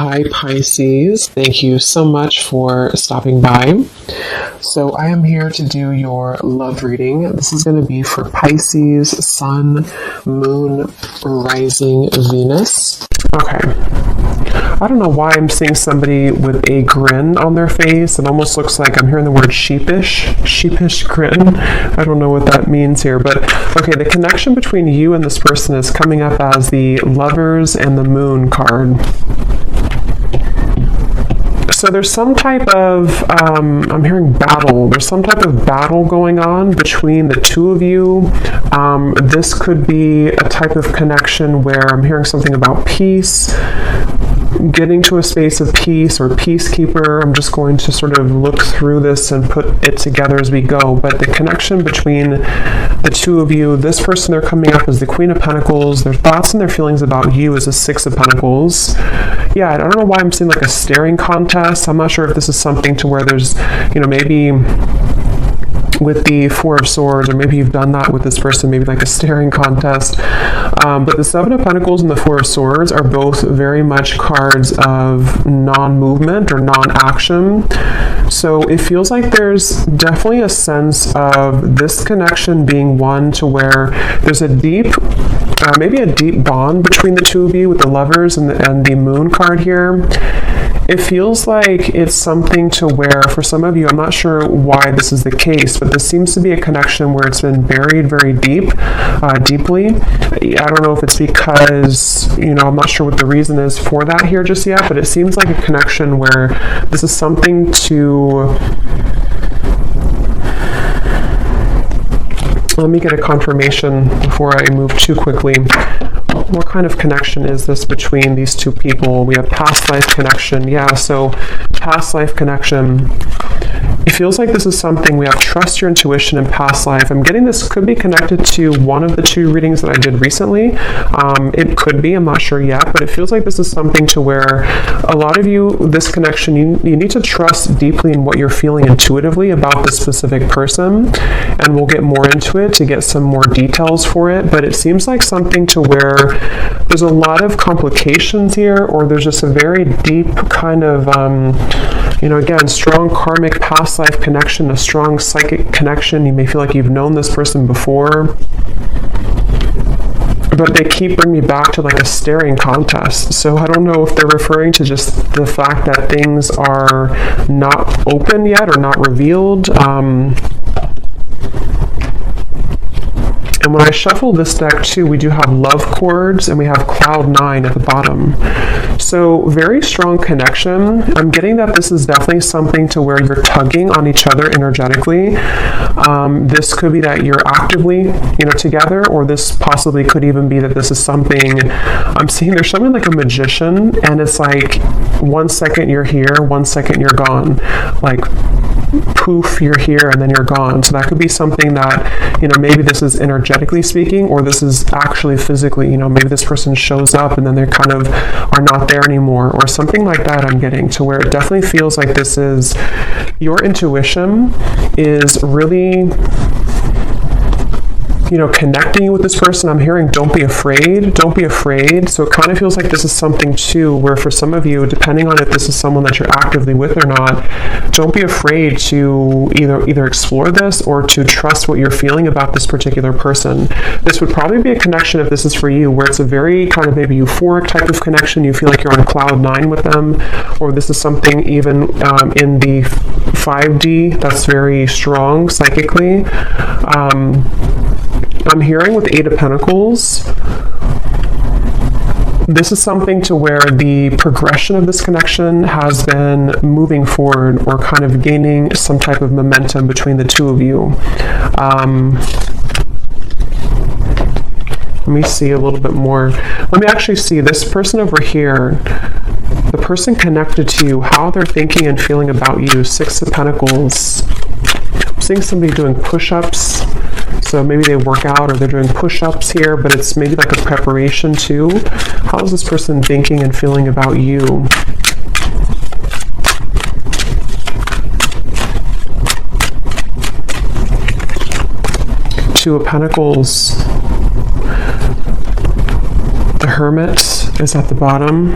Hi Pisces, thank you so much for stopping by. So I am here to do your love reading. This is going to be for Pisces, Sun, Moon, Rising, Venus. Okay. I don't know why I'm seeing somebody with a grin on their face. It almost looks like I'm hearing the word sheepish grin. I don't know what that means here, but okay, the connection between you and this person is coming up as the Lovers and the Moon card. So there's some type of, I'm hearing battle. There's some type of battle going on between the two of you. This could be a type of connection where I'm hearing something about peace, getting to a space of peace or peacekeeper. I'm just going to sort of look through this and put it together as we go. But the connection between the two of you, this person, they're coming up as the Queen of Pentacles. Their thoughts and their feelings about you is the Six of Pentacles. Yeah, I don't know why I'm seeing like a staring contest. I'm not sure if this is something to where there's, maybe with the Four of Swords, or maybe you've done that with this person, maybe like a staring contest. But the Seven of Pentacles and the Four of Swords are both very much cards of non-movement or non-action. So it feels like there's definitely a sense of this connection being one to where there's a deep, maybe a deep bond between the two of you with the Lovers and the Moon card here. It feels like it's something to where, for some of you, I'm not sure why this is the case, but this seems to be a connection where it's been buried very deeply. I don't know if it's because, I'm not sure what the reason is for that here just yet, but it seems like a connection where this is something to... Let me get a confirmation before I move too quickly. What kind of connection is this between these two people? We have past life connection. Yeah, so past life connection. It feels like this is something we have trust your intuition in past life. I'm getting this could be connected to one of the two readings that I did recently. It could be, I'm not sure yet, but it feels like this is something to where a lot of you, this connection, you need to trust deeply in what you're feeling intuitively about this specific person. And we'll get more into it to get some more details for it. But it seems like something to where there's a lot of complications here, or there's just a very deep kind of, again, strong karmic past life connection, a strong psychic connection. You may feel like you've known this person before, but they keep bringing me back to like a staring contest. So I don't know if they're referring to just the fact that things are not open yet or not revealed. And when I shuffle this deck too, we do have love chords and we have cloud 9 at the bottom. So very strong connection. I'm getting that this is definitely something to where you're tugging on each other energetically. This could be that you're actively, together, or this possibly could even be that this is something, I'm seeing there's something like a magician, and it's like 1 second you're here, 1 second you're gone. Like, poof, you're here and then you're gone. So that could be something that, maybe this is energetically speaking, or this is actually physically, maybe this person shows up and then they kind of are not there anymore, or something like that. I'm getting to where it definitely feels like this is, your intuition is really, connecting you with this person. I'm hearing don't be afraid. So it kind of feels like this is something too where for some of you, depending on if this is someone that you're actively with or not, don't be afraid to either explore this or to trust what you're feeling about this particular person. This would probably be a connection, if this is for you, where it's a very kind of maybe euphoric type of connection. You feel like you're on cloud 9 with them, or this is something even in the 5D that's very strong psychically. I'm hearing with Eight of Pentacles, this is something to where the progression of this connection has been moving forward or kind of gaining some type of momentum between the two of you. Let me see a little bit more. Let me actually see this person over here, the person connected to you, how they're thinking and feeling about you. Six of Pentacles. I'm seeing somebody doing push-ups. So maybe they work out or they're doing push-ups here, but it's maybe like a preparation too. How is this person thinking and feeling about you? Two of Pentacles. The Hermit is at the bottom.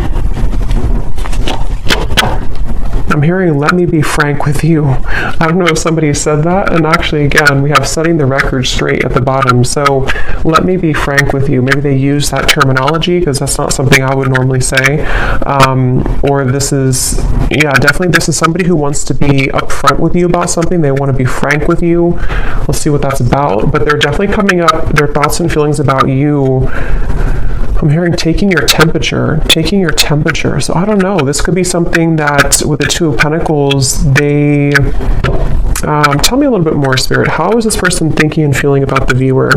I'm hearing, let me be frank with you. I don't know if somebody said that. And actually, again, we have setting the record straight at the bottom. So let me be frank with you. Maybe they use that terminology because that's not something I would normally say. Or this is, yeah, definitely this is somebody who wants to be upfront with you about something. They want to be frank with you. We'll see what that's about. But they're definitely coming up, their thoughts and feelings about you. I'm hearing taking your temperature. So I don't know. This could be something that with the Two of Pentacles, they... tell me a little bit more, Spirit. How is this person thinking and feeling about the viewer?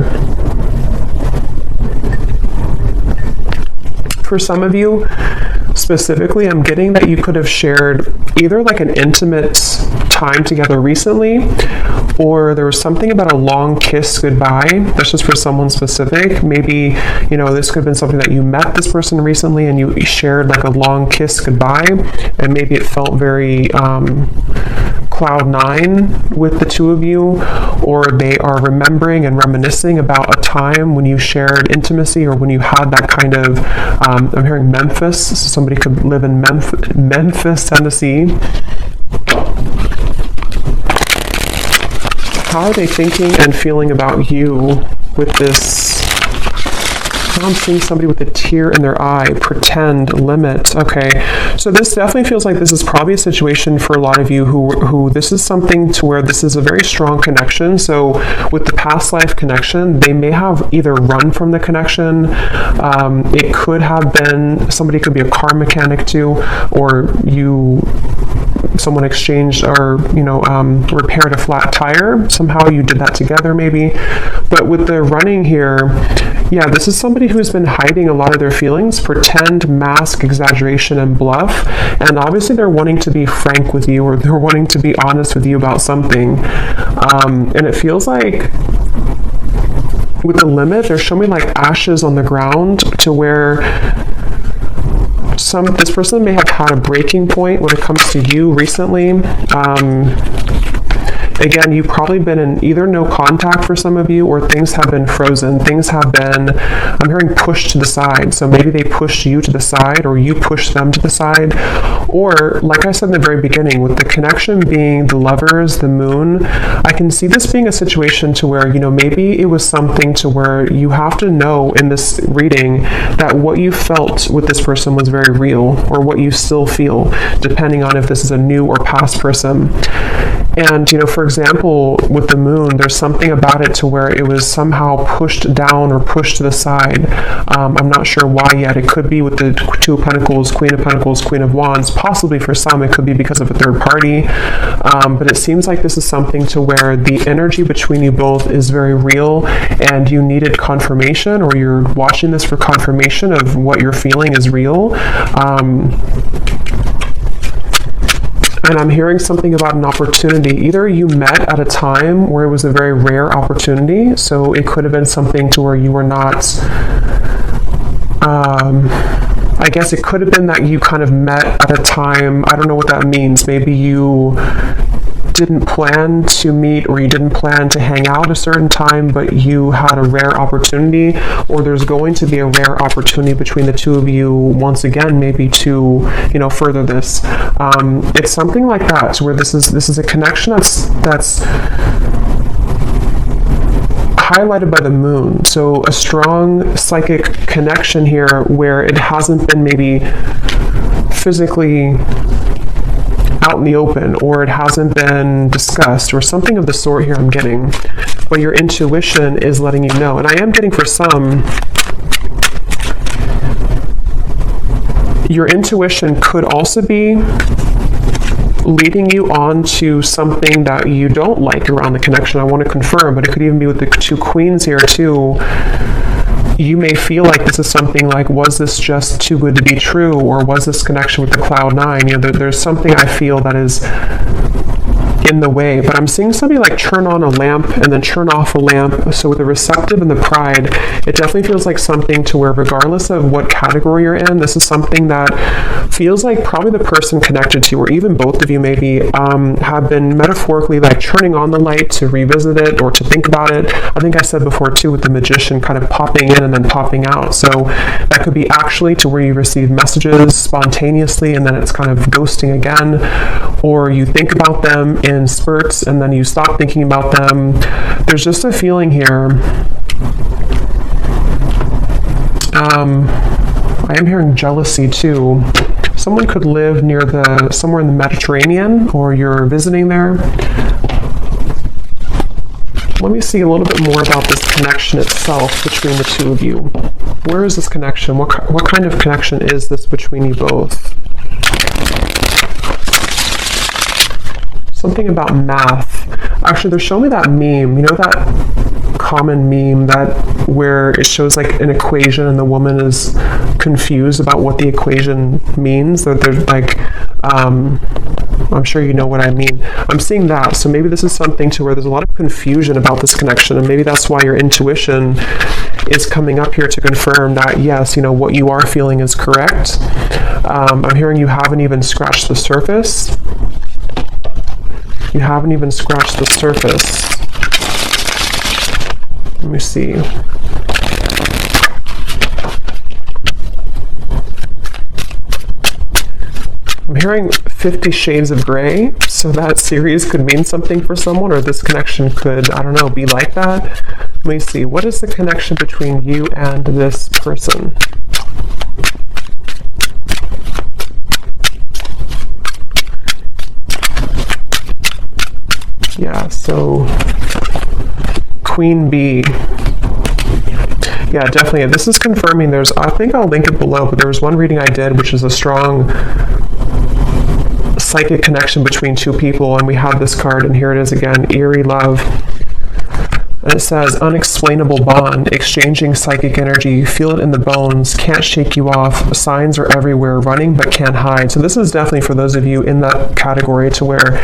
For some of you, specifically, I'm getting that you could have shared either like an intimate time together recently, or there was something about a long kiss goodbye. That's just for someone specific. Maybe, you know, this could have been something that you met this person recently and you shared like a long kiss goodbye, and maybe it felt very cloud nine with the two of you, or they are remembering and reminiscing about a time when you shared intimacy or when you had that kind of, I'm hearing Memphis, so somebody could live in Memphis, Tennessee. How are they thinking and feeling about you with this? I'm seeing somebody with a tear in their eye, pretend, limit. Okay, so this definitely feels like this is probably a situation for a lot of you who this is something to where this is a very strong connection. So with the past life connection, they may have either run from the connection. It could have been, somebody could be a car mechanic too, or someone exchanged or, repaired a flat tire. Somehow you did that together maybe. But with the running here, yeah, this is somebody who's been hiding a lot of their feelings, pretend, mask, exaggeration, and bluff. And obviously they're wanting to be frank with you, or they're wanting to be honest with you about something. And it feels like with the limit, they're showing like ashes on the ground to where this person may have had a breaking point when it comes to you recently. Again, you've probably been in either no contact for some of you, or things have been frozen. Things have been, I'm hearing pushed to the side. So maybe they pushed you to the side, or you pushed them to the side. Or, like I said in the very beginning, with the connection being the Lovers, the Moon, I can see this being a situation to where, maybe it was something to where you have to know in this reading that what you felt with this person was very real, or what you still feel, depending on if this is a new or past person. And, for example, with the Moon, there's something about it to where it was somehow pushed down or pushed to the side. I'm not sure why yet. It could be with the Two of Pentacles, Queen of Wands. Possibly for some, it could be because of a third party. But it seems like this is something to where the energy between you both is very real, and you needed confirmation, or you're watching this for confirmation of what you're feeling is real. And I'm hearing something about an opportunity. Either you met at a time where it was a very rare opportunity, so it could have been something to where you were not, I guess it could have been that you kind of met at a time, I don't know what that means. Maybe you didn't plan to meet, or you didn't plan to hang out a certain time, but you had a rare opportunity, or there's going to be a rare opportunity between the two of you once again, maybe to further this. It's something like that, where this is a connection that's highlighted by the Moon. So a strong psychic connection here where it hasn't been maybe physically out in the open, or it hasn't been discussed, or something of the sort here I'm getting, but your intuition is letting you know. And I am getting, for some, your intuition could also be leading you on to something that you don't like around the connection. I want to confirm, but it could even be with the two Queens here too. You may feel like this is something like, was this just too good to be true, or was this connection with the Cloud 9? There's something I feel that is in the way, but I'm seeing somebody like turn on a lamp and then turn off a lamp. So with the receptive and the pride, it definitely feels like something to where regardless of what category you're in, this is something that feels like probably the person connected to, or even both of you maybe, have been metaphorically like turning on the light to revisit it or to think about it. I think I said before too with the magician kind of popping in and then popping out. So that could be actually to where you receive messages spontaneously and then it's kind of ghosting again, or you think about them in spurts and then you stop thinking about them. There's just a feeling here. I am hearing jealousy too. Someone could live near somewhere in the Mediterranean, or you're visiting there. Let me see a little bit more about this connection itself between the two of you. Where is this connection? What kind of connection is this between you both? Something about math. Actually, they're showing me that meme. You know that common meme where it shows like an equation and the woman is confused about what the equation means? They're like, I'm sure you know what I mean. I'm seeing that. So maybe this is something to where there's a lot of confusion about this connection, and maybe that's why your intuition is coming up here to confirm that, yes, what you are feeling is correct. I'm hearing you haven't even scratched the surface. You haven't even scratched the surface. Let me see. I'm hearing 50 Shades of Grey, so that series could mean something for someone, or this connection could, I don't know, be like that. Let me see. What is the connection between you and this person? Yeah, so Queen Bee. Yeah, definitely. This is confirming I think I'll link it below, but there was one reading I did, which is a strong psychic connection between two people, and we have this card, and here it is again, Eerie Love. And it says, unexplainable bond, exchanging psychic energy, feel it in the bones, can't shake you off, signs are everywhere, running but can't hide. So this is definitely for those of you in that category to where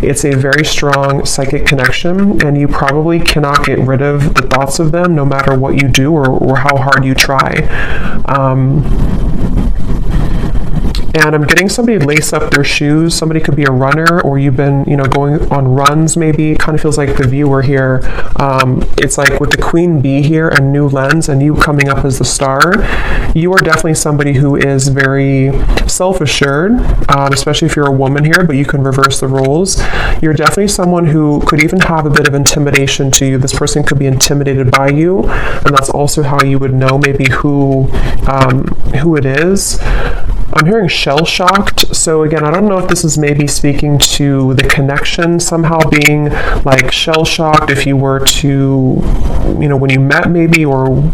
it's a very strong psychic connection, and you probably cannot get rid of the thoughts of them no matter what you do or how hard you try. And I'm getting somebody lace up their shoes. Somebody could be a runner, or you've been, going on runs maybe. It kind of feels like the viewer here. It's like with the Queen Bee here, a new lens, and you coming up as the star. You are definitely somebody who is very self-assured, especially if you're a woman here, but you can reverse the roles. You're definitely someone who could even have a bit of intimidation to you. This person could be intimidated by you, and that's also how you would know maybe who it is. I'm hearing shell-shocked. So again, I don't know if this is maybe speaking to the connection somehow being like shell-shocked if you were to, when you met maybe, or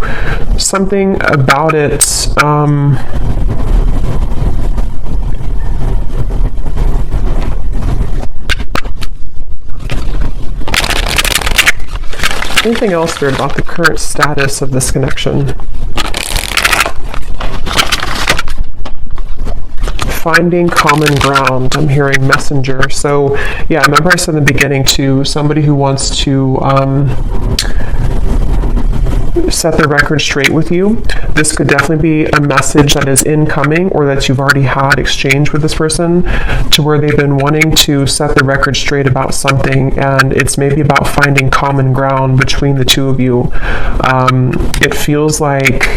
something about it. Anything else weird about the current status of this connection? Finding common ground. I'm hearing messenger. So yeah, remember I said in the beginning to somebody who wants to set the record straight with you. This could definitely be a message that is incoming, or that you've already had exchange with this person, to where they've been wanting to set the record straight about something, and it's maybe about finding common ground between the two of you. It feels like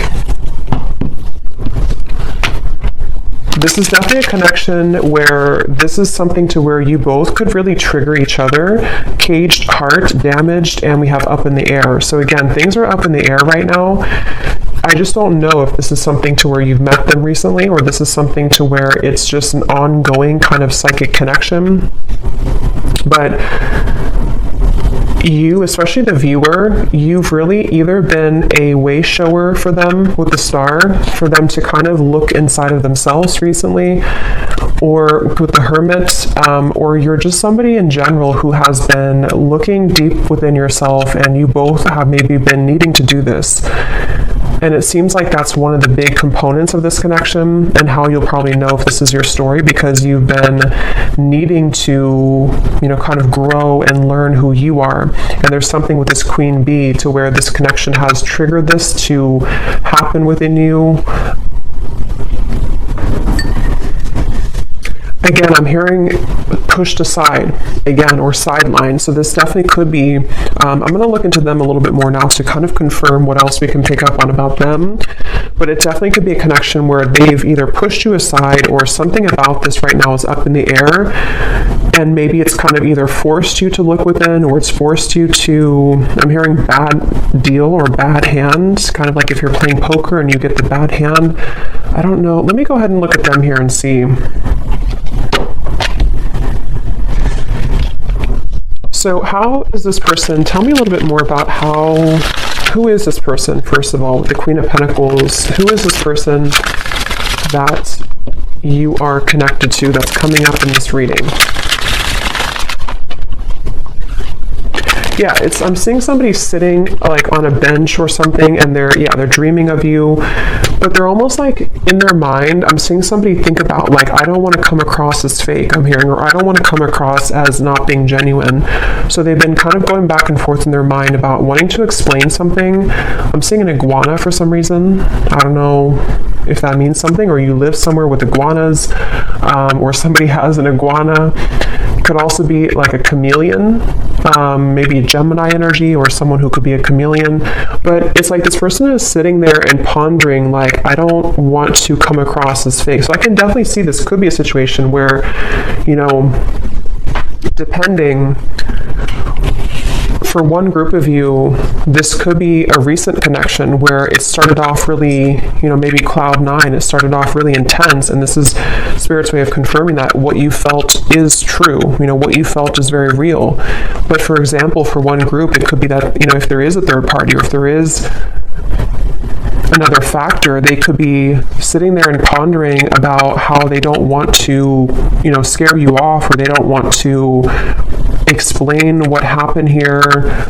this is definitely a connection where this is something to where you both could really trigger each other. Caged heart, damaged, and we have up in the air. So again, things are up in the air right now. I just don't know if this is something to where you've met them recently, or this is something to where it's just an ongoing kind of psychic connection. But you, especially the viewer, you've really either been a way shower for them with the star, for them to kind of look inside of themselves recently, or with the hermit, or you're just somebody in general who has been looking deep within yourself, and you both have maybe been needing to do this. And it seems like that's one of the big components of this connection, and how you'll probably know if this is your story, because you've been needing to, kind of grow and learn who you are. And there's something with this Queen Bee to where this connection has triggered this to happen within you. Again, I'm hearing pushed aside again, or sidelined. So this definitely could be, I'm going to look into them a little bit more now to kind of confirm what else we can pick up on about them. But it definitely could be a connection where they've either pushed you aside, or something about this right now is up in the air. And maybe it's kind of either forced you to look within, or it's forced you to, I'm hearing bad deal or bad hand, kind of like if you're playing poker and you get the bad hand. I don't know. Let me go ahead and look at them here and see. So how is this person, tell me a little bit more about who is this person, first of all, with the Queen of Pentacles? Who is this person that you are connected to that's coming up in this reading? Yeah, I'm seeing somebody sitting like on a bench or something, and they're dreaming of you, but they're almost like in their mind, I'm seeing somebody think about like, I don't want to come across as fake, I'm hearing, or I don't want to come across as not being genuine. So they've been kind of going back and forth in their mind about wanting to explain something. I'm seeing an iguana for some reason. I don't know if that means something, or you live somewhere with iguanas, or somebody has an iguana. Could also be like a chameleon, maybe a Gemini energy, or someone who could be a chameleon. But it's like this person is sitting there and pondering like, I don't want to come across as fake. So I can definitely see this could be a situation where, depending, for one group of you, this could be a recent connection where it started off really, maybe cloud nine, it started off really intense, and this is Spirit's way of confirming that what you felt is true, what you felt is very real. But for example, for one group, it could be that, if there is a third party, or if there is another factor, they could be sitting there and pondering about how they don't want to, scare you off, or they don't want to explain what happened here,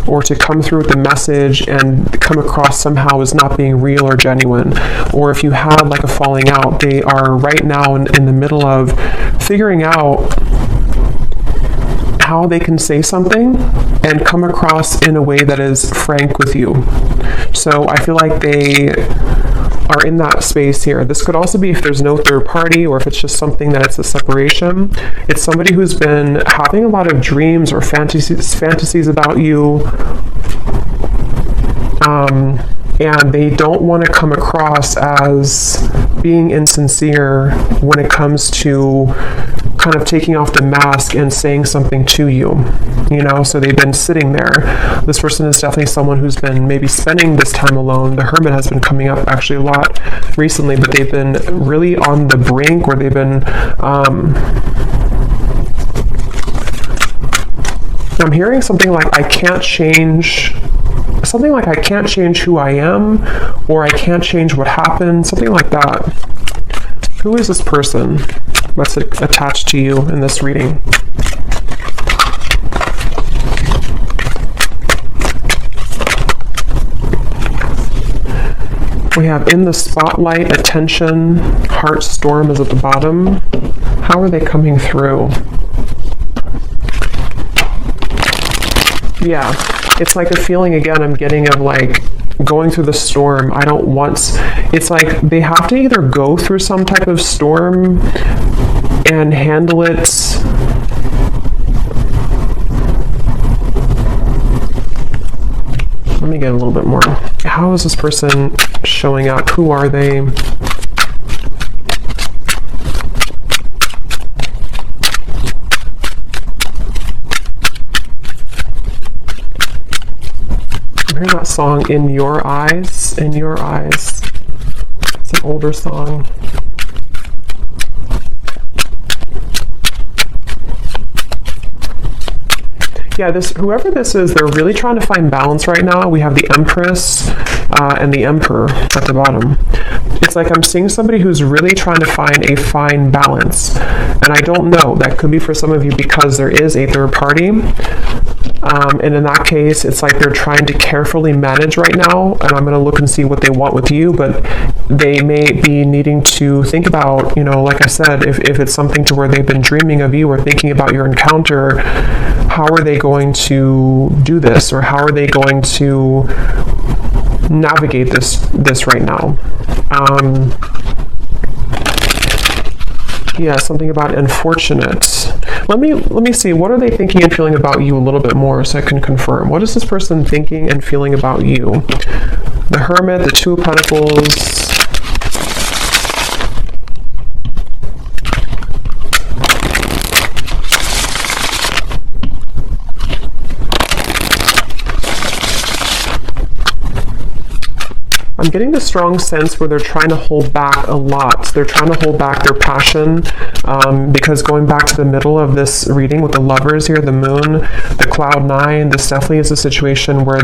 or to come through with the message and come across somehow as not being real or genuine. Or if you had like a falling out, they are right now in the middle of figuring out how they can say something and come across in a way that is frank with you. So I feel like they are in that space here. This could also be if there's no third party, or if it's just something that it's a separation. It's somebody who's been having a lot of dreams or fantasies about you, and they don't want to come across as being insincere when it comes to kind of taking off the mask and saying something to you, so they've been sitting there. This person is definitely someone who's been maybe spending this time alone. The Hermit has been coming up actually a lot recently, but they've been really on the brink, or they've been, I'm hearing something like, I can't change who I am, or I can't change what happened, something like that. Who is this person that's attached to you in this reading? We have in the spotlight, attention, heart storm is at the bottom. How are they coming through? Yeah, it's like a feeling again I'm getting of like going through the storm. It's like they have to either go through some type of storm and handle it let me get a little bit more. How is this person showing up? Who are they? I'm hearing that song, In Your Eyes, In Your Eyes. It's an older song. Yeah, whoever this is, they're really trying to find balance right now. We have the Empress and the Emperor at the bottom. it's like I'm seeing somebody who's really trying to find a fine balance. And I don't know, that could be for some of you because there is a third party. And in that case, it's like they're trying to carefully manage right now, and I'm going to look and see what they want with you, but they may be needing to think about, you know, like I said, if it's something to where they've been dreaming of you or thinking about your encounter, how are they going to do this, or how are they going to navigate this right now? Yeah, something about unfortunate. Let me see. What are they thinking and feeling about you a little bit more so I can confirm. What is this person thinking and feeling about you? The Hermit, the Two of Pentacles. I'm getting the strong sense where they're trying to hold back a lot. They're trying to hold back their passion because going back to the middle of this reading with the Lovers here, the Moon, the Cloud 9, this definitely is a situation where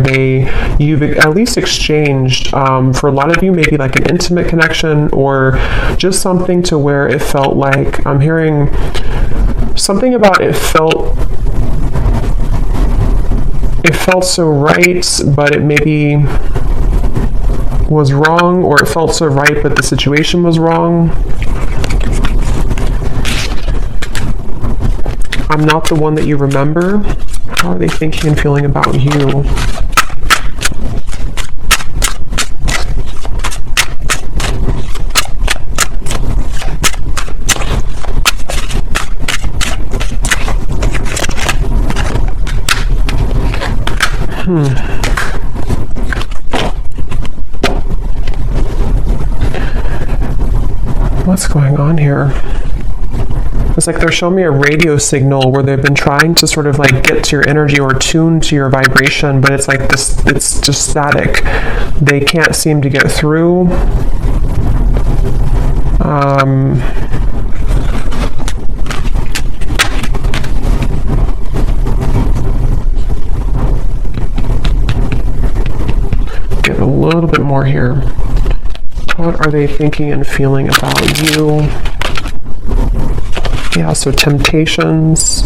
you've at least exchanged, for a lot of you, maybe like an intimate connection or just something to where it felt like, I'm hearing something about it felt so right, but it maybe was wrong, or it felt so right but the situation was wrong. I'm not the one that you remember. How are they thinking and feeling about you? What's going on here? It's like they're showing me a radio signal where they've been trying to sort of like get to your energy or tune to your vibration, but it's like this, it's just static. They can't seem to get through. Get a little bit more here. What are they thinking and feeling about you? Yeah, so temptations.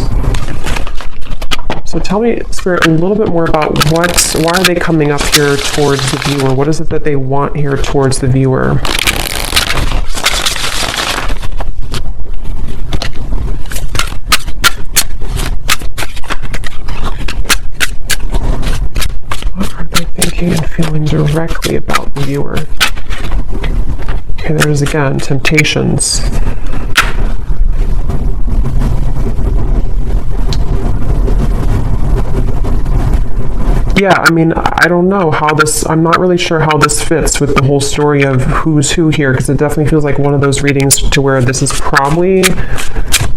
So tell me, Spirit, a little bit more about why are they coming up here towards the viewer? What is it that they want here towards the viewer? What are they thinking and feeling directly about the viewer? Okay, there's again, temptations. Yeah, I mean, I don't know how this, I'm not really sure how this fits with the whole story of who's who here, because it definitely feels like one of those readings to where this is probably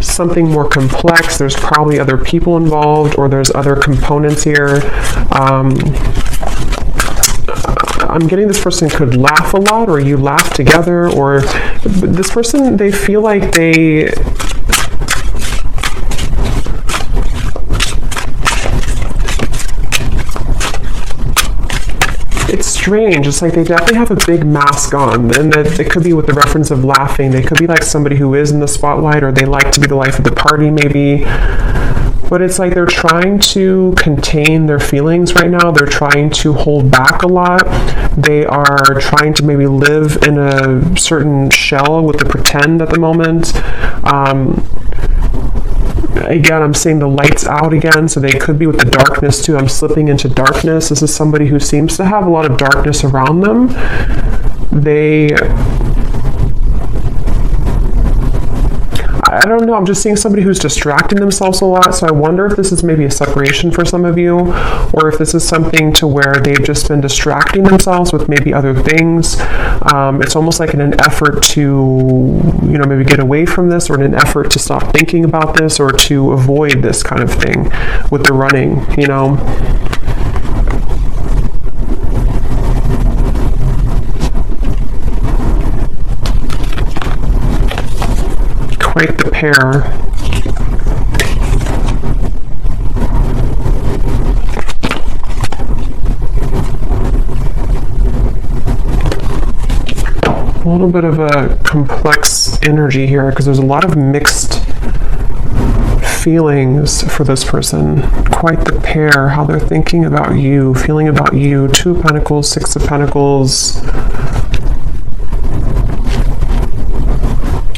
something more complex. There's probably other people involved, or there's other components here. I'm getting this person could laugh a lot, or you laugh together, or this person, they feel like they... It's strange. It's like they definitely have a big mask on, and that it could be with the reference of laughing. They could be like somebody who is in the spotlight, or they like to be the life of the party, maybe. But it's like they're trying to contain their feelings right now. They're trying to hold back a lot. They are trying to maybe live in a certain shell with the pretend at the moment. Again, I'm seeing the lights out again, so they could be with the darkness too. I'm slipping into darkness. This is somebody who seems to have a lot of darkness around them. I don't know, I'm just seeing somebody who's distracting themselves a lot, so I wonder if this is maybe a separation for some of you, or if this is something to where they've just been distracting themselves with maybe other things. It's almost like in an effort to, you know, maybe get away from this, or in an effort to stop thinking about this, or to avoid this kind of thing with the running, you know. Quite the pair. a little bit of a complex energy here because there's a lot of mixed feelings for this person. Quite the pair, how they're thinking about you, feeling about you. 2 of Pentacles, 6 of Pentacles.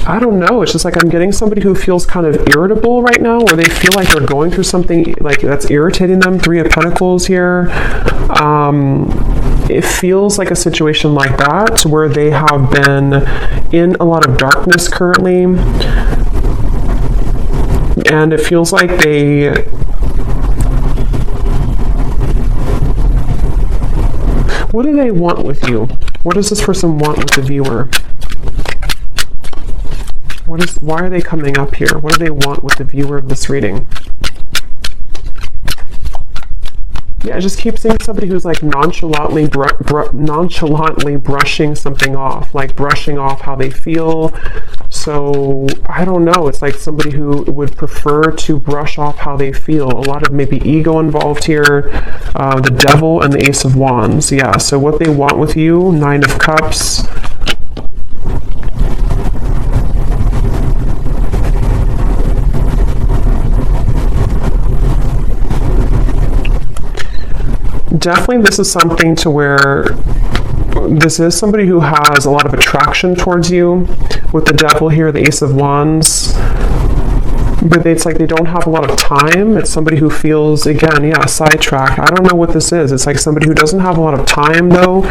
I don't know. It's just like I'm getting somebody who feels kind of irritable right now, or they feel like they're going through something like that's irritating them. 3 of Pentacles here. It feels like a situation like that where they have been in a lot of darkness currently. And it feels like what do they want with you? What does this person want with the viewer? Why are they coming up here? What do they want with the viewer of this reading? Yeah, I just keep seeing somebody who's like nonchalantly brushing something off, like brushing off how they feel. So, I don't know, it's like somebody who would prefer to brush off how they feel. A lot of maybe ego involved here, the Devil and the Ace of Wands. Yeah, so what they want with you, 9 of Cups. Definitely this is something to where this is somebody who has a lot of attraction towards you. With the Devil here, the Ace of Wands. But it's like they don't have a lot of time. It's somebody who feels, again, yeah, sidetracked. I don't know what this is. It's like somebody who doesn't have a lot of time, though.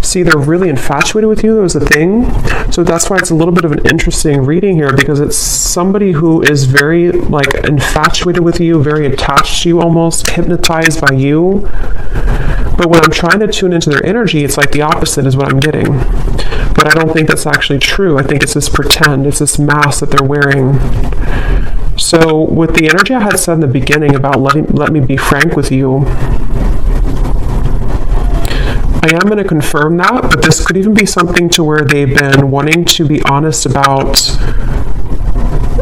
See, they're really infatuated with you. That was the thing. So that's why it's a little bit of an interesting reading here, because it's somebody who is very, like, infatuated with you, very attached to you almost, hypnotized by you. But when I'm trying to tune into their energy, it's like the opposite is what I'm getting. But I don't think that's actually true. I think it's this pretend. It's this mask that they're wearing. So with the energy I had said in the beginning about let me be frank with you, I am going to confirm that, but this could even be something to where they've been wanting to be honest about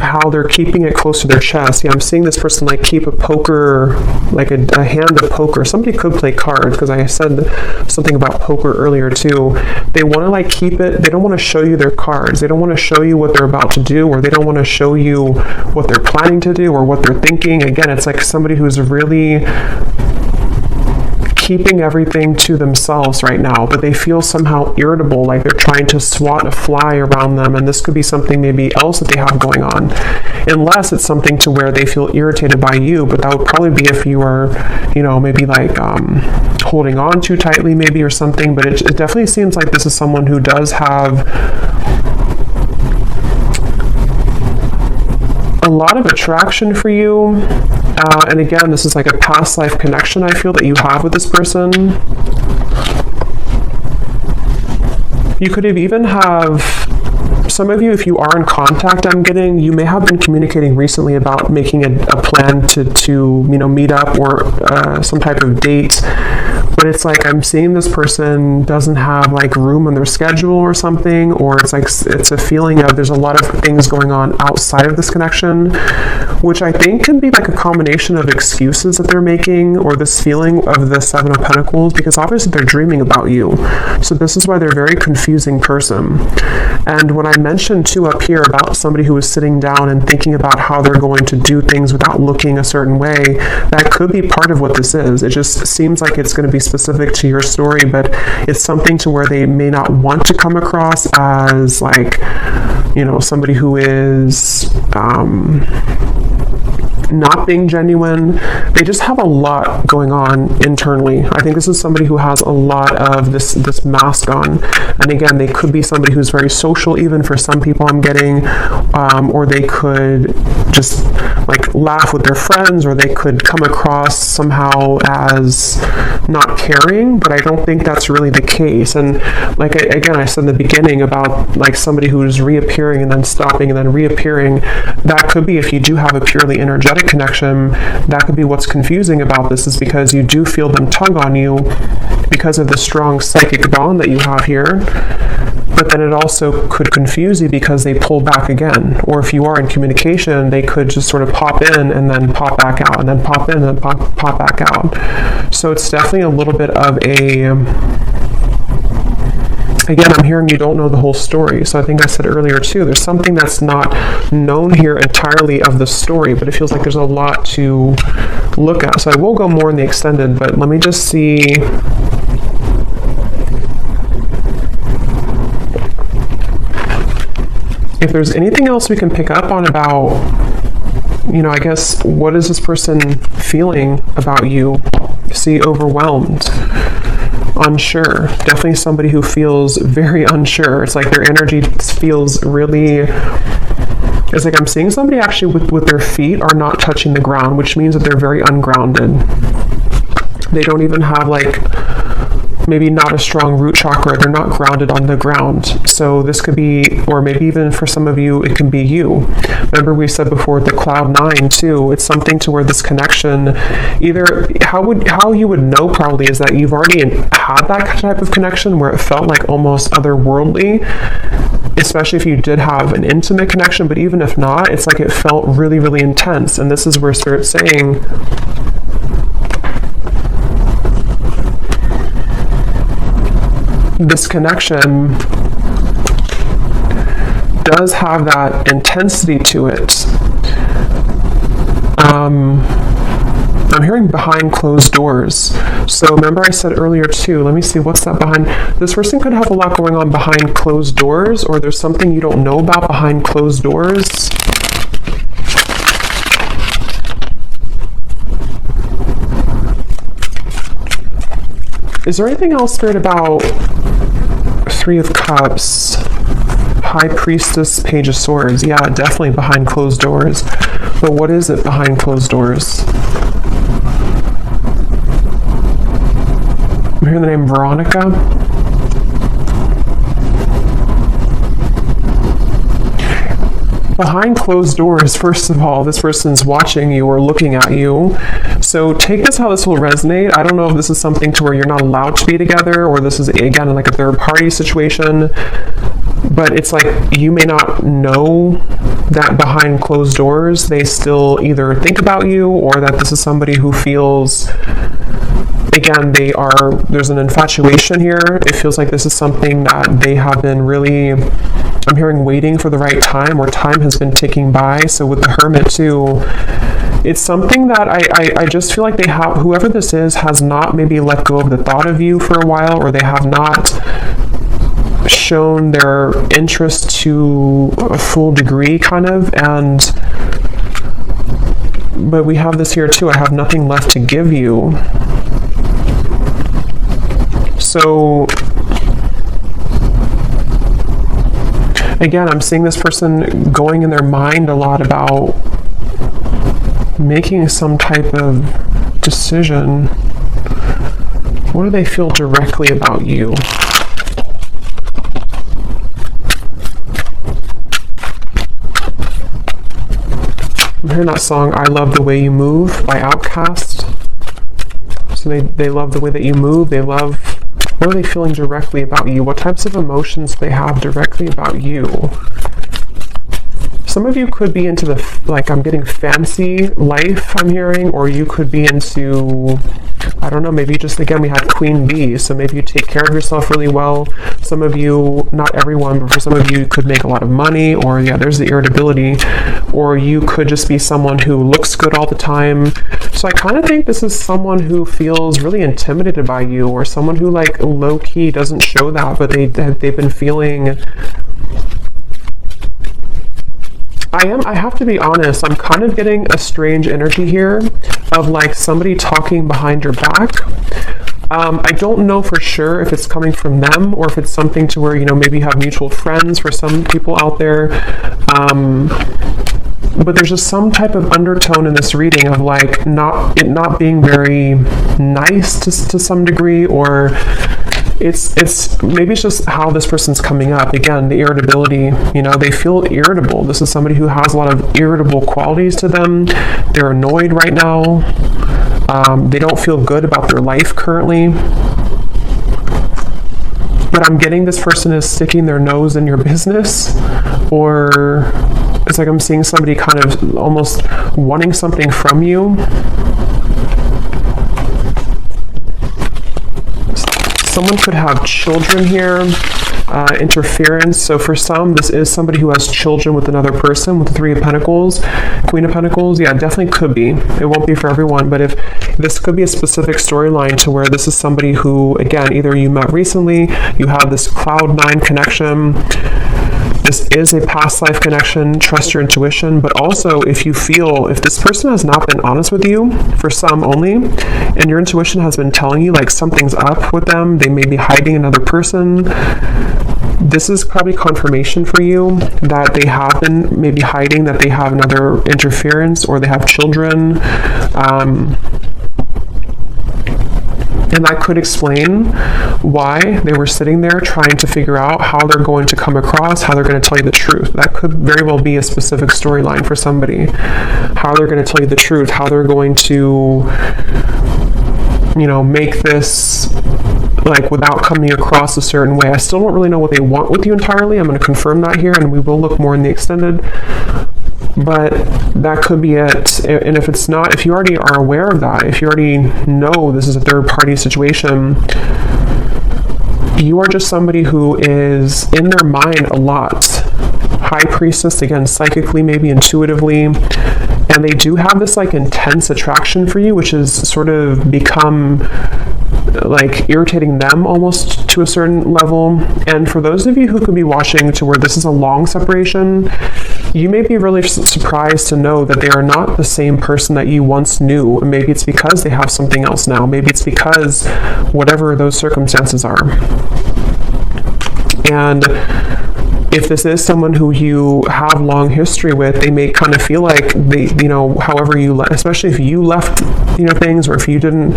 how they're keeping it close to their chest. Yeah, I'm seeing this person like keep a poker, like a hand of poker. Somebody could play cards, because I said something about poker earlier too. They want to like keep it, they don't want to show you their cards. They don't want to show you what they're about to do, or they don't want to show you what they're planning to do or what they're thinking. Again, it's like somebody who's really keeping everything to themselves right now, but they feel somehow irritable, like they're trying to swat a fly around them, and this could be something maybe else that they have going on, unless it's something to where they feel irritated by you. But that would probably be if you are, you know, maybe like holding on too tightly maybe or something. But it definitely seems like this is someone who does have a lot of attraction for you. And again, this is like a past life connection I feel that you have with this person. You could even have, some of you, if you are in contact, I'm getting, you may have been communicating recently about making a plan to you know, meet up or some type of date. But it's like I'm seeing this person doesn't have like room on their schedule or something, or it's like it's a feeling of there's a lot of things going on outside of this connection, which I think can be like a combination of excuses that they're making, or this feeling of the 7 of Pentacles, because obviously they're dreaming about you. So this is why they're a very confusing person. And when I mentioned too up here about somebody who is sitting down and thinking about how they're going to do things without looking a certain way, that could be part of what this is. It just seems like it's going to be specific to your story, but it's something to where they may not want to come across as like, you know, somebody who is not being genuine. They just have a lot going on internally. I think this is somebody who has a lot of this mask on. And again, they could be somebody who's very social, even for some people I'm getting, or they could just like laugh with their friends, or they could come across somehow as not caring, but I don't think that's really the case. And like again, I said in the beginning about like somebody who's reappearing and then stopping and then reappearing, that could be, if you do have a purely energetic connection, that could be what's confusing about this, is because you do feel them tug on you because of the strong psychic bond that you have here. But then it also could confuse you because they pull back again. Or if you are in communication, they could just sort of pop in and then pop back out, and then pop in and then pop back out. So it's definitely a little bit of Again, I'm hearing you don't know the whole story. So I think I said earlier too, there's something that's not known here entirely of the story, but it feels like there's a lot to look at. So I will go more in the extended, but let me just see. If there's anything else we can pick up on about, you know, I guess, what is this person feeling about you? See, overwhelmed, unsure. Definitely somebody who feels very unsure. It's like their energy feels really, it's like I'm seeing somebody actually with their feet are not touching the ground, which means that they're very ungrounded. They don't even have like, maybe not a strong root chakra. They're not grounded on the ground. So this could be, or maybe even for some of you, it can be you. Remember we said before the cloud 9 too, it's something to where this connection, either how you would know probably is that you've already had that type of connection where it felt like almost otherworldly, especially if you did have an intimate connection, but even if not, it's like it felt really, really intense. And this is where Spirit's saying, this connection does have that intensity to it. I'm hearing behind closed doors. So remember I said earlier too, let me see, what's that behind? This person could have a lot going on behind closed doors, or there's something you don't know about behind closed doors. Is there anything else, Spirit, about 3 of Cups, High Priestess, Page of Swords? Yeah, definitely behind closed doors. But what is it behind closed doors? I'm hearing the name Veronica. Behind closed doors, first of all, this person's watching you or looking at you. So take this how this will resonate. I don't know if this is something to where you're not allowed to be together, or this is, again, like a third party situation. But it's like you may not know that behind closed doors, they still either think about you, or that this is somebody who feels, again, there's an infatuation here. It feels like this is something that they have been really, I'm hearing, waiting for the right time, or time has been ticking by. So with the Hermit too, it's something that I just feel like they have, whoever this is has not maybe let go of the thought of you for a while, or they have not shown their interest to a full degree kind of. But we have this here too, I have nothing left to give you. So again, I'm seeing this person going in their mind a lot about making some type of decision. What do they feel directly about you? I'm hearing that song, I Love the Way You Move by Outkast. So they love the way that you move. They love, what are they feeling directly about you? What types of emotions they have directly about you? Some of you could be into the, like, I'm getting fancy life, I'm hearing, or you could be into, I don't know, maybe just, again, we had Queen Bee, so maybe you take care of yourself really well. Some of you, not everyone, but for some of you, you could make a lot of money, or yeah, there's the irritability, or you could just be someone who looks good all the time. So I kind of think this is someone who feels really intimidated by you, or someone who, like, low-key doesn't show that, but they've been feeling, I have to be honest, I'm kind of getting a strange energy here of like somebody talking behind your back. I don't know for sure if it's coming from them, or if it's something to where, you know, maybe you have mutual friends for some people out there. But there's just some type of undertone in this reading of like not being very nice to some degree, or it's maybe it's just how this person's coming up. Again, the irritability, you know, they feel irritable. This is somebody who has a lot of irritable qualities to them. They're annoyed right now. They don't feel good about their life currently. But I'm getting this person is sticking their nose in your business, or it's like I'm seeing somebody kind of almost wanting something from you. Someone could have children here. interference. So for some, this is somebody who has children with another person, with the Three of Pentacles, Queen of Pentacles. Yeah, definitely could be. It won't be for everyone, but if this could be a specific storyline to where this is somebody who, again, either you met recently, you have this cloud nine connection. This is a past life connection. Trust your intuition. But also, if this person has not been honest with you, for some only, and your intuition has been telling you like something's up with them, they may be hiding another person, this is probably confirmation for you that they have been maybe hiding, that they have another interference, or they have children. And that could explain why they were sitting there trying to figure out how they're going to come across, how they're going to tell you the truth. That could very well be a specific storyline for somebody. How they're going to tell you the truth, how they're going to, make this like without coming across a certain way. I still don't really know what they want with you entirely. I'm going to confirm that here, and we will look more in the extended. But that could be it. And if it's not, if you already are aware of that, if you already know this is a third party situation, you are just somebody who is in their mind a lot. High Priestess, again, psychically, maybe intuitively. And they do have this like intense attraction for you, which has sort of become like irritating them almost to a certain level. And for those of you who could be watching to where this is a long separation, you may be really surprised to know that they are not the same person that you once knew. Maybe it's because they have something else now. Maybe it's because whatever those circumstances are. And if this is someone who you have long history with, they may kind of feel like they, however you left, especially if you left, things, or if you didn't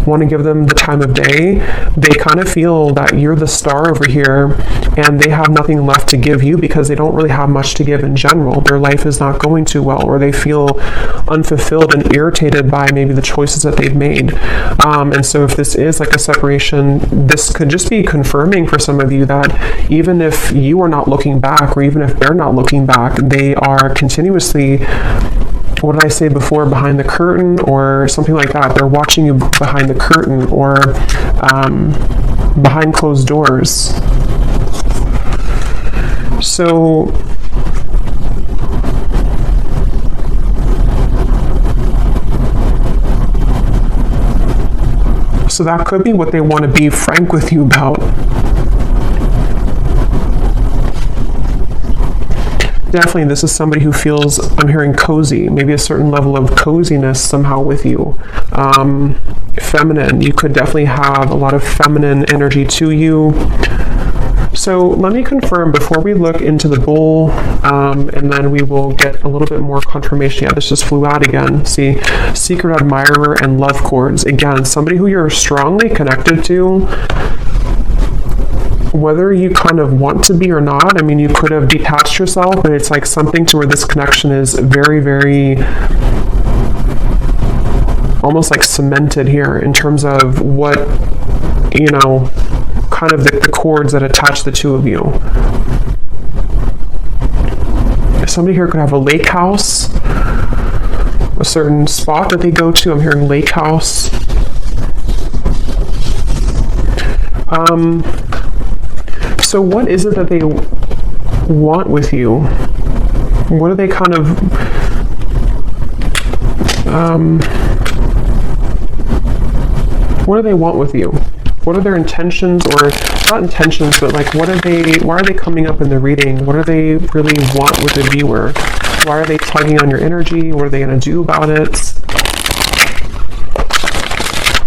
want to give them the time of day, they kind of feel that you're the star over here and they have nothing left to give you because they don't really have much to give in general. Their life is not going too well, or they feel unfulfilled and irritated by maybe the choices that they've made. And so if this is like a separation, this could just be confirming for some of you that even if you are not looking back, or even if they're not looking back, they are continuously, what did I say before, behind the curtain or something like that. They're watching you behind the curtain or behind closed doors. So that could be what they want to be frank with you about. Definitely, this is somebody who feels, I'm hearing cozy, maybe a certain level of coziness somehow with you. Feminine, you could definitely have a lot of feminine energy to you. So let me confirm before we look into the bull, and then we will get a little bit more confirmation. Yeah, this just flew out again. See, secret admirer and love cords. Again, somebody who you're strongly connected to, whether you kind of want to be or not. I mean, you could have detached yourself, but it's like something to where this connection is very, very almost like cemented here in terms of what, kind of the cords that attach the two of you. Somebody here could have a lake house, a certain spot that they go to. I'm hearing lake house. So what is it that they want with you? What are they kind of what do they want with you? What are their intentions, or not intentions, but like why are they coming up in the reading? What do they really want with the viewer? Why are they tugging on your energy? What are they going to do about it?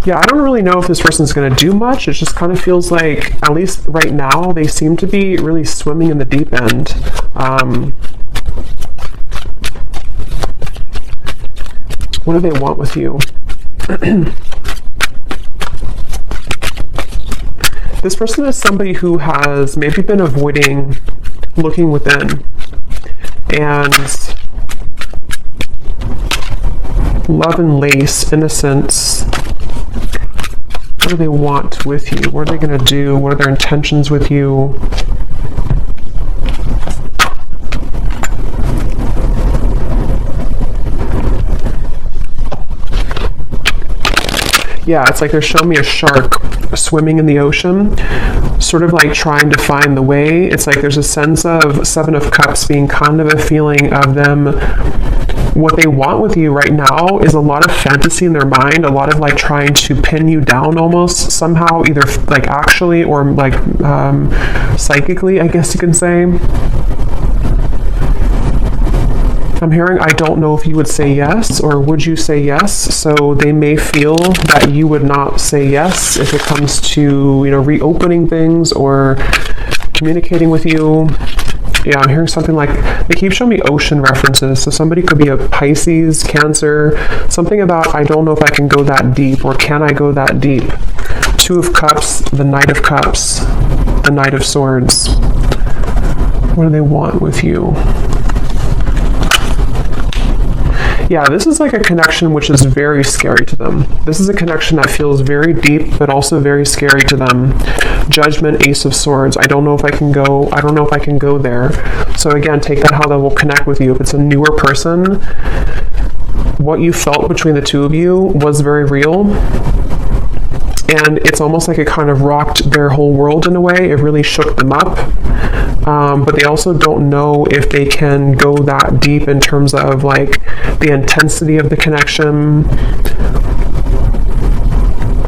Yeah, I don't really know if this person's going to do much. It just kind of feels like, at least right now, they seem to be really swimming in the deep end. What do they want with you? This person is somebody who has maybe been avoiding looking within. And love and lace, innocence. What do they want with you? What are they going to do? What are their intentions with you? Yeah, it's like they're showing me a shark swimming in the ocean. sort of like trying to find the way. It's like there's a sense of Seven of Cups being kind of a feeling of them. What they want with you right now is a lot of fantasy in their mind, a lot of like trying to pin you down almost somehow, either like actually or like psychically, I guess you can say. I'm hearing, I don't know if you would say yes, or would you say yes? So they may feel that you would not say yes if it comes to, reopening things or communicating with you. Yeah, I'm hearing something like, they keep showing me ocean references. So somebody could be a Pisces, Cancer, something about, I don't know if I can go that deep, or can I go that deep? Two of Cups, the Knight of Cups, the Knight of Swords. What do they want with you? Yeah, this is like a connection which is very scary to them. This is a connection that feels very deep, but also very scary to them. Judgment, Ace of Swords. I don't know if I can go there. So again, take that how that will connect with you. If it's a newer person, what you felt between the two of you was very real. And it's almost like it kind of rocked their whole world in a way. It really shook them up. But they also don't know if they can go that deep in terms of like the intensity of the connection.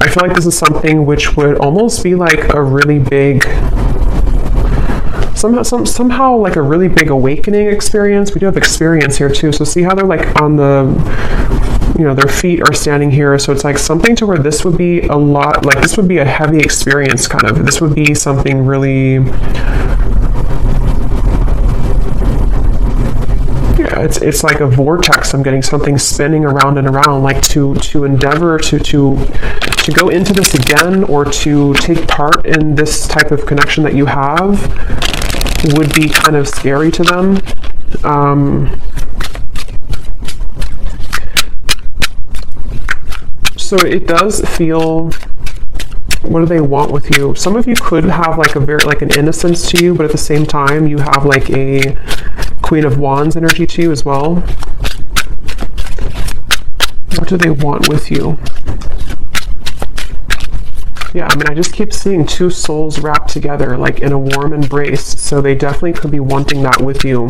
I feel like this is something which would almost be like a really big, somehow like a really big awakening experience. We do have experience here too. So see how they're like on the, their feet are standing here. So it's like something to where this would be a lot, like this would be a heavy experience kind of. This would be something really, it's like a vortex. I'm getting something spinning around and around, like to endeavor to go into this again, or to take part in this type of connection that you have would be kind of scary to them. So it does feel, what do they want with you? Some of you could have like an innocence to you, but at the same time you have like a Queen of Wands energy to you as well. What do they want with you? Yeah, I mean, I just keep seeing two souls wrapped together, like in a warm embrace. So they definitely could be wanting that with you.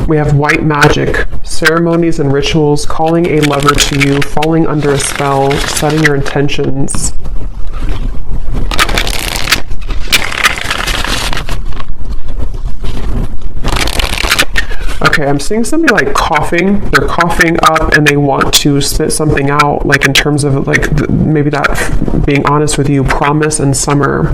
We have white magic, ceremonies and rituals, calling a lover to you, falling under a spell, setting your intentions. Okay, I'm seeing somebody like coughing. They're coughing up and they want to spit something out, like in terms of like maybe that, being honest with you, promise and summer.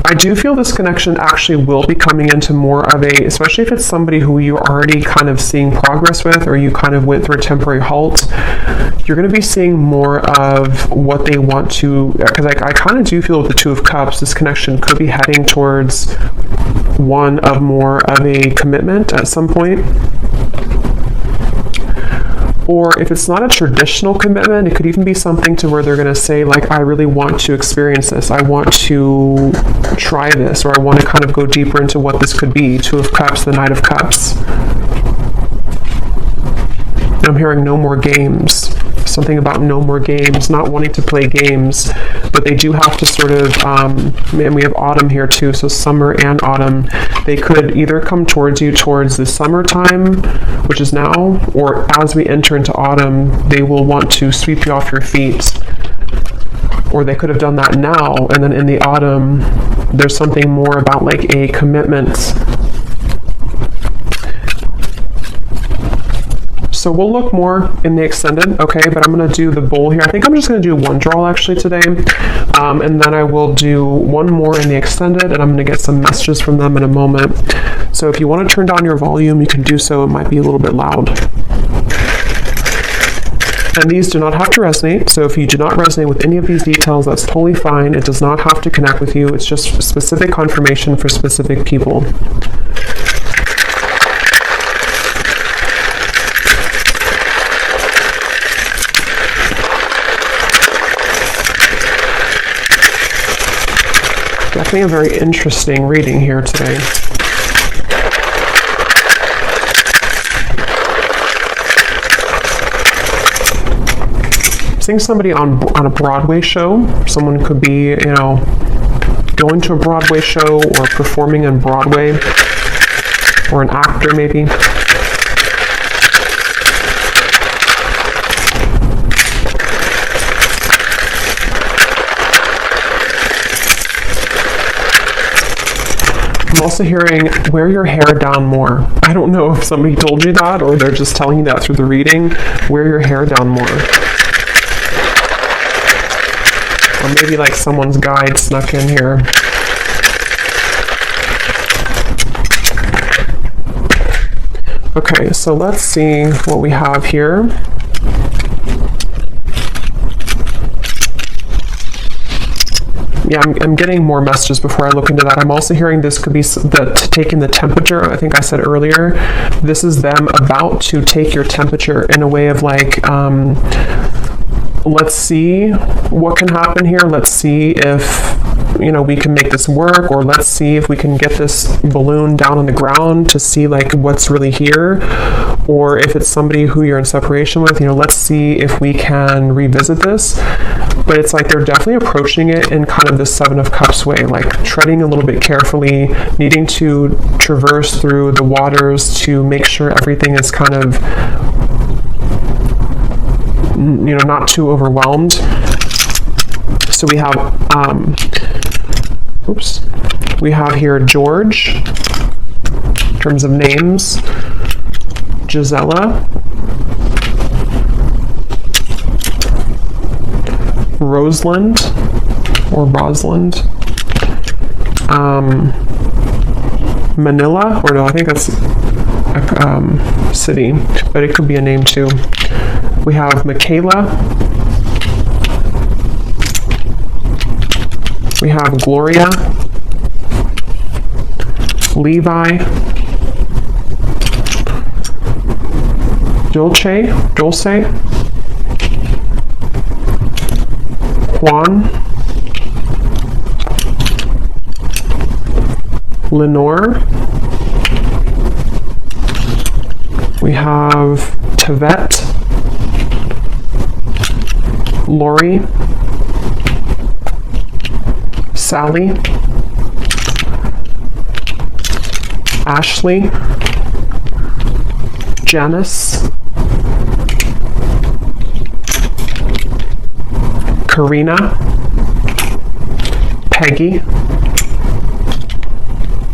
I do feel this connection actually will be coming into more of a, especially if it's somebody who you're already kind of seeing progress with, or you kind of went through a temporary halt, you're going to be seeing more of what they want to, because I kind of do feel with the Two of Cups, this connection could be heading towards one of more of a commitment at some point. Or if it's not a traditional commitment, it could even be something to where they're going to say, like, I really want to experience this. I want to try this, or I want to kind of go deeper into what this could be. Two of Cups, the Knight of Cups. And I'm hearing no more games. Something about no more games, not wanting to play games, but they do have to sort of, and we have autumn here too, so summer and autumn. They could either come towards you towards the summertime, which is now, or as we enter into autumn, they will want to sweep you off your feet. Or they could have done that now, and then in the autumn, there's something more about like a commitment. So we'll look more in the extended, okay, but I'm going to do the bowl here. I think I'm just going to do one draw actually today, and then I will do one more in the extended, and I'm going to get some messages from them in a moment. So if you want to turn down your volume, you can do so. It might be a little bit loud. And these do not have to resonate, so if you do not resonate with any of these details, that's totally fine. It does not have to connect with you. It's just specific confirmation for specific people. Definitely a very interesting reading here today. Seeing somebody on a Broadway show. Someone could be, you know, going to a Broadway show or performing on Broadway, or an actor maybe. I'm also hearing wear your hair down more. I don't know if somebody told you that or they're just telling you that through the reading. Wear your hair down more. Or maybe like someone's guide snuck in here. Okay, so let's see what we have here. Yeah, I'm getting more messages before I look into that. I'm also hearing this could be taking the temperature. I think I said earlier, this is them about to take your temperature in a way of like, let's see what can happen here. Let's see if, you know, we can make this work, or let's see if we can get this balloon down on the ground to see like what's really here. Or if it's somebody who you're in separation with, you know, let's see if we can revisit this. But it's like they're definitely approaching it in kind of the Seven of Cups way, like treading a little bit carefully, needing to traverse through the waters to make sure everything is kind of, you know, not too overwhelmed. So we have, we have here George, in terms of names, Gisela, Rosalind, or Rosalind, Manila, or no, I think that's a city, but it could be a name too. We have Michaela, we have Gloria, Levi, Dulce, Juan, Lenore, we have Tavette, Lori, Sally, Ashley, Janice, Karina, Peggy,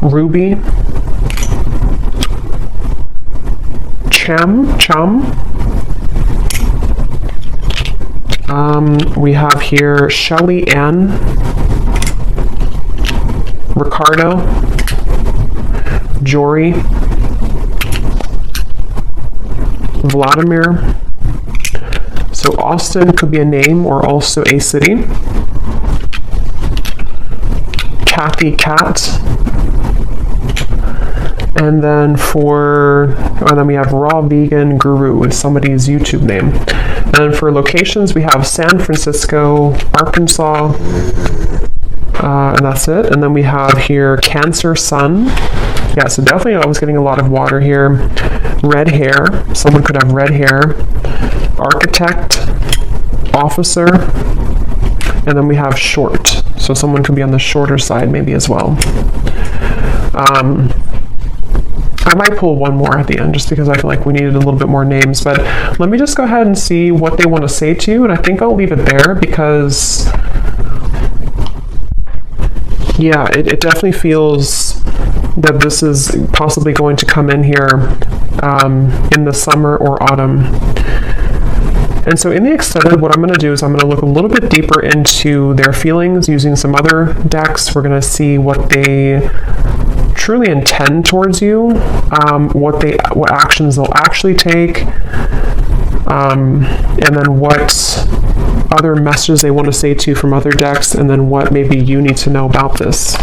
Ruby, Chum. We have here Shelly Ann, Ricardo, Jory, Vladimir. So Austin could be a name or also a city. Kathy Cat. And then we have Raw Vegan Guru is somebody's YouTube name. And then for locations, we have San Francisco, Arkansas, and that's it. And then we have here Cancer Sun. Yeah, so definitely I was getting a lot of water here. Red hair. Someone could have red hair. Architect, officer, and then we have short. So someone could be on the shorter side maybe as well. I might pull one more at the end just because I feel like we needed a little bit more names, but let me just go ahead and see what they want to say to you, and I think I'll leave it there because, yeah, it definitely feels that this is possibly going to come in here in the summer or autumn. And so in the extended, what I'm going to do is I'm going to look a little bit deeper into their feelings using some other decks. We're going to see what they truly intend towards you, what actions they'll actually take, and then what other messages they want to say to you from other decks, and then what maybe you need to know about this.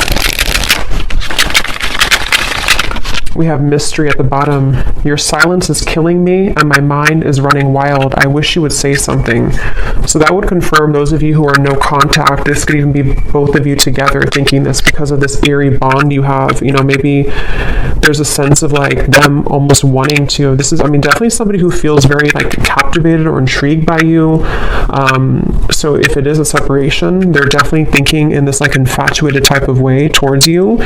We have mystery at the bottom. Your silence is killing me and my mind is running wild. I wish you would say something. So that would confirm those of you who are no contact. This could even be both of you together thinking this because of this eerie bond you have. You know, maybe there's a sense of like them almost wanting to. This is, I mean, definitely somebody who feels very like captivated or intrigued by you. So if it is a separation, they're definitely thinking in this like infatuated type of way towards you.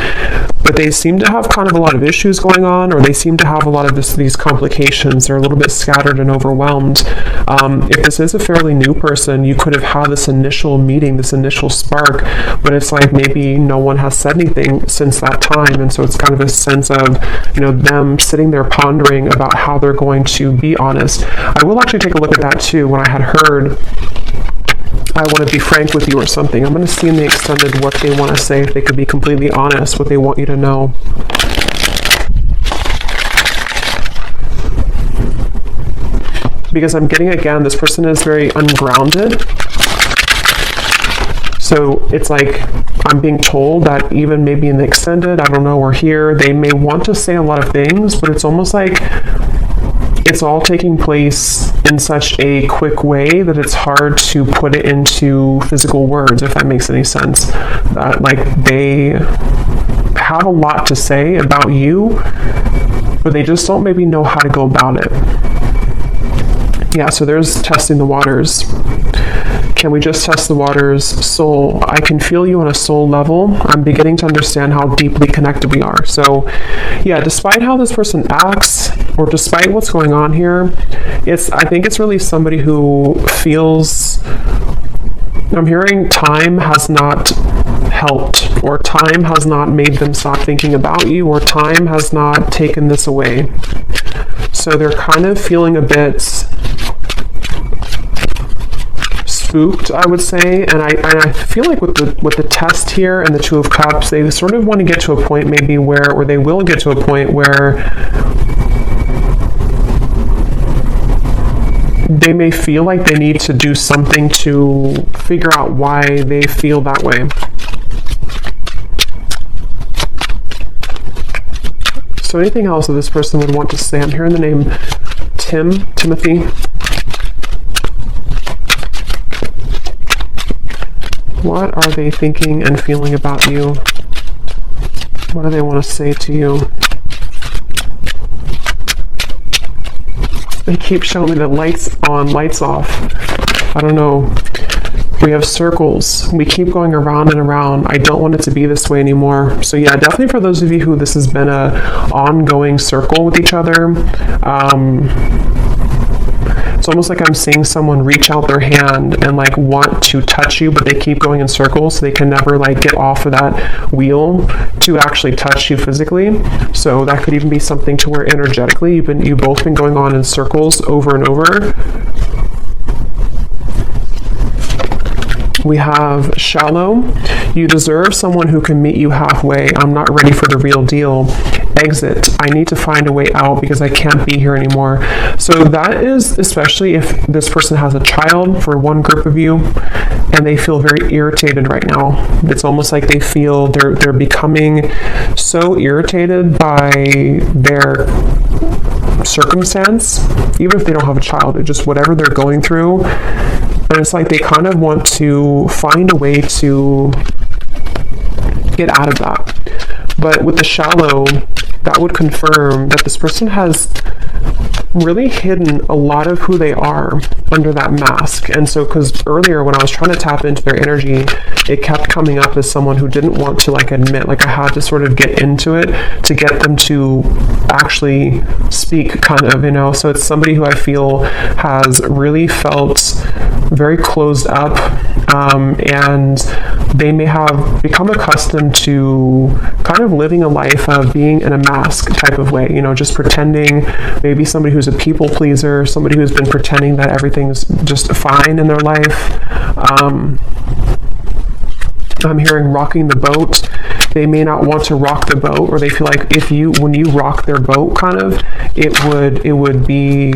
But they seem to have kind of a lot of issues going on, or they seem to have a lot of these complications. They're a little bit scattered and overwhelmed. If this is a fairly new person, you could have had this initial meeting, this initial spark, but it's like maybe no one has said anything since that time. And so it's kind of a sense of, you know, them sitting there pondering about how they're going to be honest. I will actually take a look at that too. When I had heard, I want to be frank with you or something, I'm going to see in the extended what they want to say, if they could be completely honest, what they want you to know. Because I'm getting, again, this person is very ungrounded. So it's like I'm being told that even maybe in the extended, I don't know, or here, they may want to say a lot of things, but it's almost like it's all taking place in such a quick way that it's hard to put it into physical words, if that makes any sense. Like they have a lot to say about you, but they just don't maybe know how to go about it. Yeah, so there's testing the waters. Can we just test the waters? Soul. I can feel you on a soul level. I'm beginning to understand how deeply connected we are. So, yeah, despite how this person acts, or despite what's going on here, I think it's really somebody who feels, I'm hearing time has not helped, or time has not made them stop thinking about you, or time has not taken this away. So they're kind of feeling a bit spooked, I would say, and I feel like with the test here and the Two of Cups, they sort of want to get to a point maybe where, or they will get to a point where they may feel like they need to do something to figure out why they feel that way. So anything else that this person would want to say? I'm hearing the name Timothy. What are they thinking and feeling about you? What do they want to say to you? They keep showing me the lights on, lights off. I don't know. We have circles. We keep going around and around. I don't want it to be this way anymore. So yeah, definitely for those of you who this has been a ongoing circle with each other, it's almost like I'm seeing someone reach out their hand and like want to touch you, but they keep going in circles, so they can never like get off of that wheel to actually touch you physically. So that could even be something to where energetically you've both been going on in circles over and over. We have shallow. You deserve someone who can meet you halfway. I'm not ready for the real deal. Exit. I need to find a way out because I can't be here anymore. So that is especially if this person has a child, for one group of you, and they feel very irritated right now. It's almost like they feel they're becoming so irritated by their circumstance, even if they don't have a child, it's just whatever they're going through. And it's like they kind of want to find a way to get out of that. But with the shallow, that would confirm that this person has really hidden a lot of who they are under that mask. And so, because earlier when I was trying to tap into their energy, it kept coming up as someone who didn't want to like admit, like I had to sort of get into it to get them to actually speak, kind of, you know. So it's somebody who I feel has really felt very closed up, and they may have become accustomed to kind of living a life of being in a mask type of way, you know, just pretending, maybe somebody who's a people pleaser, somebody who's been pretending that everything's just fine in their life. I'm hearing rocking the boat. They may not want to rock the boat, or they feel like when you rock their boat, kind of, it would be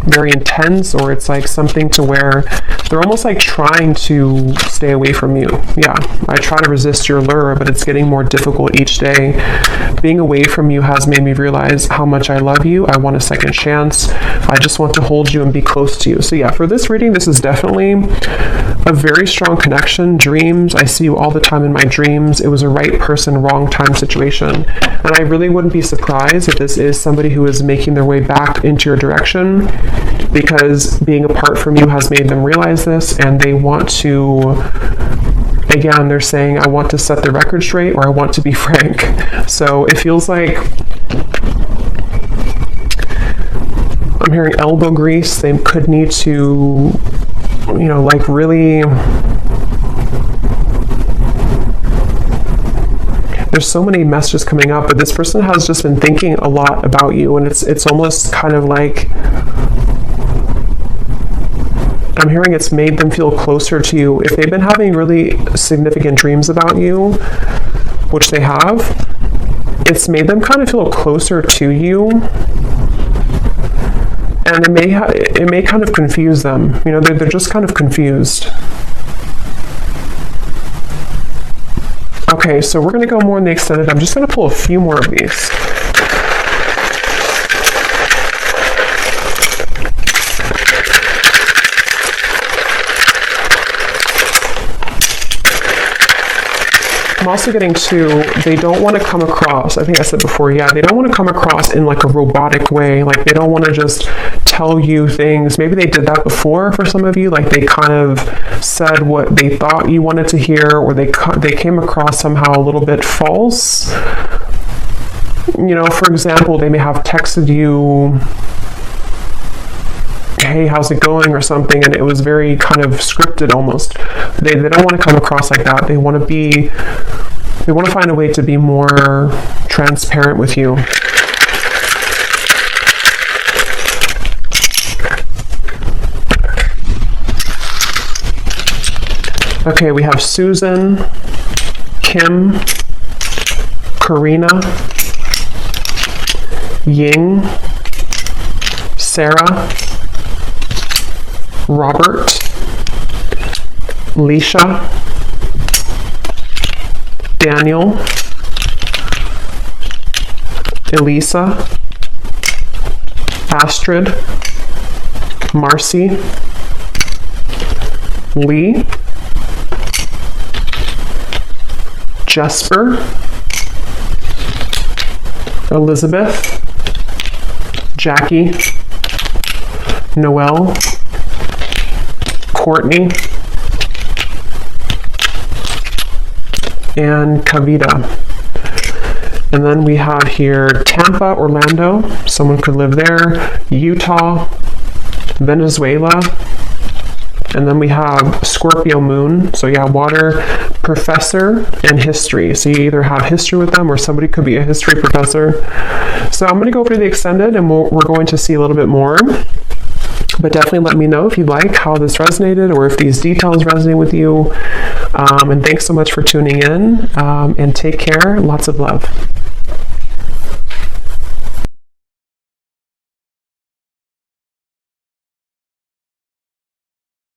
very intense, or it's like something to where they're almost like trying to stay away from you. Yeah, I try to resist your lure, but it's getting more difficult each day. Being away from you has made me realize how much I love you. I want a second chance. I just want to hold you and be close to you. So yeah, for this reading, this is definitely a very strong connection. Dreams, I see you all the time in my dreams. It was a right person, wrong time situation. And I really wouldn't be surprised if this is somebody who is making their way back into your direction, because being apart from you has made them realize this, and they want to, again, they're saying, I want to set the record straight, or I want to be frank. So it feels like I'm hearing elbow grease. They could need to, you know, like really, there's so many messages coming up, but this person has just been thinking a lot about you, and it's almost kind of like, I'm hearing it's made them feel closer to you. If they've been having really significant dreams about you, which they have, it's made them kind of feel closer to you. And it may kind of confuse them. You know, they're just kind of confused. Okay, so we're going to go more in the extended. I'm just going to pull a few more of these. I'm also getting to, they don't want to come across, I think I said before, yeah, they don't want to come across in like a robotic way. Like they don't want to just tell you things. Maybe they did that before for some of you. Like they kind of said what they thought you wanted to hear, or they came across somehow a little bit false. You know, for example, they may have texted you, hey, how's it going, or something, and it was very kind of scripted almost. They don't want to come across like that. They want to find a way to be more transparent with you. Okay, we have Susan, Kim, Karina, Ying, Sarah, Robert, Leisha, Daniel, Elisa, Astrid, Marcy, Lee, Jesper, Elizabeth, Jackie, Noelle, Courtney, and Kavita. And then we have here Tampa, Orlando, someone could live there, Utah, Venezuela, and then we have Scorpio moon, so yeah, water, professor, and history. So you either have history with them, or somebody could be a history professor. So I'm going to go over to the extended, and we're going to see a little bit more. But definitely let me know if you like how this resonated, or if these details resonate with you. And thanks so much for tuning in, and take care. Lots of love.